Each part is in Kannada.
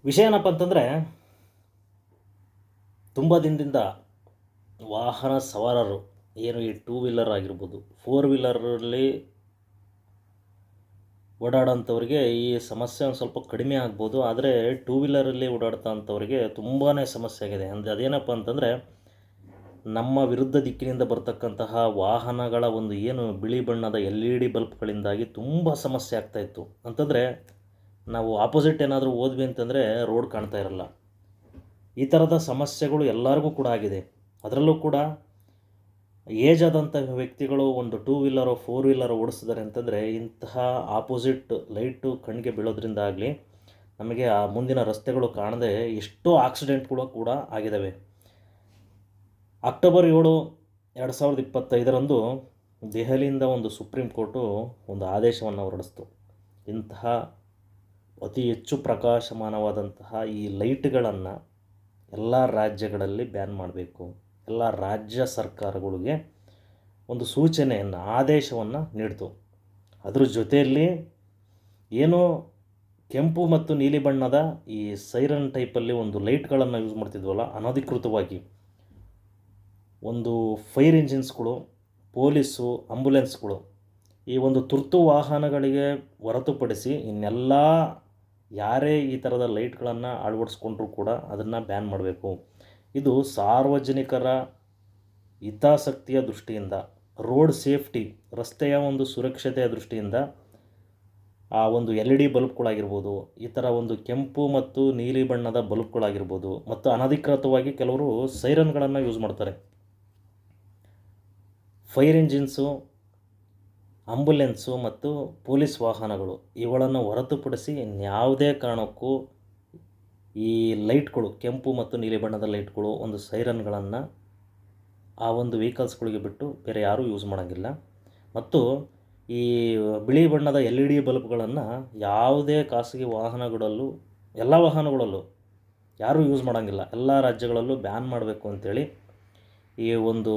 ವಿಷಯ ಏನಪ್ಪ ಅಂತಂದರೆ, ತುಂಬ ದಿನದಿಂದ ವಾಹನ ಸವಾರರು ಏನು ಈ ಟೂ ವೀಲರ್ ಆಗಿರ್ಬೋದು, ಫೋರ್ ವೀಲರಲ್ಲಿ ಓಡಾಡೋಂಥವ್ರಿಗೆ ಈ ಸಮಸ್ಯೆ ಒಂದು ಸ್ವಲ್ಪ ಕಡಿಮೆ ಆಗ್ಬೋದು. ಆದರೆ ಟೂ ವೀಲರಲ್ಲಿ ಓಡಾಡ್ತಂಥವ್ರಿಗೆ ತುಂಬಾ ಸಮಸ್ಯೆ ಆಗಿದೆ. ಅಂದರೆ ಅದೇನಪ್ಪ ಅಂತಂದರೆ, ನಮ್ಮ ವಿರುದ್ಧ ದಿಕ್ಕಿನಿಂದ ಬರ್ತಕ್ಕಂತಹ ವಾಹನಗಳ ಒಂದು ಏನು ಬಿಳಿ ಬಣ್ಣದ LED ಬಲ್ಪ್ಗಳಿಂದಾಗಿ ತುಂಬ ಸಮಸ್ಯೆ ಆಗ್ತಾಯಿತ್ತು. ಅಂತಂದರೆ ನಾವು ಆಪೋಸಿಟ್ ಏನಾದರೂ ಹೋದ್ವಿ ಅಂತಂದರೆ ರೋಡ್ ಕಾಣ್ತಾ ಇರಲ್ಲ. ಈ ಥರದ ಸಮಸ್ಯೆಗಳು ಎಲ್ಲರಿಗೂ ಕೂಡ ಆಗಿದೆ. ಅದರಲ್ಲೂ ಕೂಡ ಏಜ್ ಆದಂಥ ವ್ಯಕ್ತಿಗಳು ಒಂದು ಟೂ ವೀಲರೋ ಫೋರ್ ವೀಲರೋ ಓಡಿಸಿದ್ದಾರೆ ಅಂತಂದರೆ, ಇಂತಹ ಆಪೋಸಿಟ್ ಲೈಟು ಕಣ್ಣಿಗೆ ಬೀಳೋದ್ರಿಂದ ಆಗಲಿ, ನಮಗೆ ಆ ಮುಂದಿನ ರಸ್ತೆಗಳು ಕಾಣದೆ ಎಷ್ಟೋ ಆಕ್ಸಿಡೆಂಟ್ಗಳು ಕೂಡ ಆಗಿದ್ದಾವೆ. ಅಕ್ಟೋಬರ್ 7, 2025ರಂದು ದೆಹಲಿಯಿಂದ ಒಂದು ಸುಪ್ರೀಂ ಕೋರ್ಟು ಒಂದು ಆದೇಶವನ್ನು ಹೊರಡಿಸ್ತು. ಇಂತಹ ಅತಿ ಹೆಚ್ಚು ಪ್ರಕಾಶಮಾನವಾದಂತಹ ಈ ಲೈಟ್ಗಳನ್ನು ಎಲ್ಲ ರಾಜ್ಯಗಳಲ್ಲಿ ಬ್ಯಾನ್ ಮಾಡಬೇಕು. ಎಲ್ಲ ರಾಜ್ಯ ಸರ್ಕಾರಗಳಿಗೆ ಒಂದು ಸೂಚನೆಯನ್ನು, ಆದೇಶವನ್ನು ನೀಡಿತು. ಅದ್ರ ಜೊತೆಯಲ್ಲಿ ಏನು ಕೆಂಪು ಮತ್ತು ನೀಲಿ ಬಣ್ಣದ ಈ ಸೈರನ್ ಟೈಪಲ್ಲಿ ಒಂದು ಲೈಟ್ಗಳನ್ನು ಯೂಸ್ ಮಾಡ್ತಿದ್ವಲ್ಲ ಅನಧಿಕೃತವಾಗಿ, ಒಂದು ಫೈರ್ ಇಂಜಿನ್ಸ್ಗಳು, ಪೊಲೀಸು, ಆಂಬುಲೆನ್ಸ್ಗಳು, ಈ ಒಂದು ತುರ್ತು ವಾಹನಗಳಿಗೆ ಹೊರತುಪಡಿಸಿ ಇನ್ನೆಲ್ಲ ಯಾರೇ ಈ ಥರದ ಲೈಟ್ಗಳನ್ನು ಅಳವಡಿಸ್ಕೊಂಡ್ರೂ ಕೂಡ ಅದನ್ನು ಬ್ಯಾನ್ ಮಾಡಬೇಕು. ಇದು ಸಾರ್ವಜನಿಕರ ಹಿತಾಸಕ್ತಿಯ ದೃಷ್ಟಿಯಿಂದ, ರೋಡ್ ಸೇಫ್ಟಿ, ರಸ್ತೆಯ ಒಂದು ಸುರಕ್ಷತೆಯ ದೃಷ್ಟಿಯಿಂದ ಆ ಒಂದು LED ಬಲ್ಬ್ಗಳಾಗಿರ್ಬೋದು, ಈ ಥರ ಒಂದು ಕೆಂಪು ಮತ್ತು ನೀಲಿ ಬಣ್ಣದ ಬಲ್ಬ್ಗಳಾಗಿರ್ಬೋದು, ಮತ್ತು ಅನಧಿಕೃತವಾಗಿ ಕೆಲವರು ಸೈರನ್ಗಳನ್ನು ಯೂಸ್ ಮಾಡ್ತಾರೆ. ಫೈರ್ ಇಂಜಿನ್ಸು, ಆಂಬುಲೆನ್ಸು ಮತ್ತು ಪೊಲೀಸ್ ವಾಹನಗಳು ಇವುಗಳನ್ನು ಹೊರತುಪಡಿಸಿ ಇನ್ಯಾವುದೇ ಕಾರಣಕ್ಕೂ ಈ ಲೈಟ್ಗಳು, ಕೆಂಪು ಮತ್ತು ನೀಲಿ ಬಣ್ಣದ ಲೈಟ್ಗಳು, ಒಂದು ಸೈರನ್ಗಳನ್ನು ಆ ಒಂದು ವೆಹಿಕಲ್ಸ್ಗಳಿಗೆ ಬಿಟ್ಟು ಬೇರೆ ಯಾರೂ ಯೂಸ್ ಮಾಡೋಂಗಿಲ್ಲ. ಮತ್ತು ಈ ಬಿಳಿ ಬಣ್ಣದ LED ಬಲ್ಬ್ಗಳನ್ನು ಯಾವುದೇ ಖಾಸಗಿ ವಾಹನಗಳಲ್ಲೂ, ಎಲ್ಲ ವಾಹನಗಳಲ್ಲೂ ಯಾರೂ ಯೂಸ್ ಮಾಡೋಂಗಿಲ್ಲ. ಎಲ್ಲ ರಾಜ್ಯಗಳಲ್ಲೂ ಬ್ಯಾನ್ ಮಾಡಬೇಕು ಅಂಥೇಳಿ ಈ ಒಂದು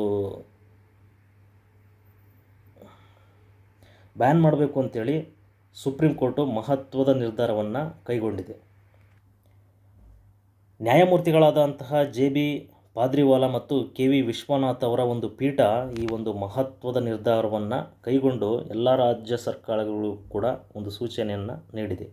ಬ್ಯಾನ್ ಮಾಡಬೇಕು ಅಂಥೇಳಿ ಸುಪ್ರೀಂ ಕೋರ್ಟು ಮಹತ್ವದ ನಿರ್ಧಾರವನ್ನು ಕೈಗೊಂಡಿದೆ. ನ್ಯಾಯಮೂರ್ತಿಗಳಾದಂತಹ JB ಪಾದ್ರಿವಾಲಾ ಮತ್ತು KV ವಿಶ್ವನಾಥ್ ಅವರ ಒಂದು ಪೀಠ ಈ ಒಂದು ಮಹತ್ವದ ನಿರ್ಧಾರವನ್ನು ಕೈಗೊಂಡು ಎಲ್ಲ ರಾಜ್ಯ ಸರ್ಕಾರಗಳು ಕೂಡ ಒಂದು ಸೂಚನೆಯನ್ನು ನೀಡಿದೆ.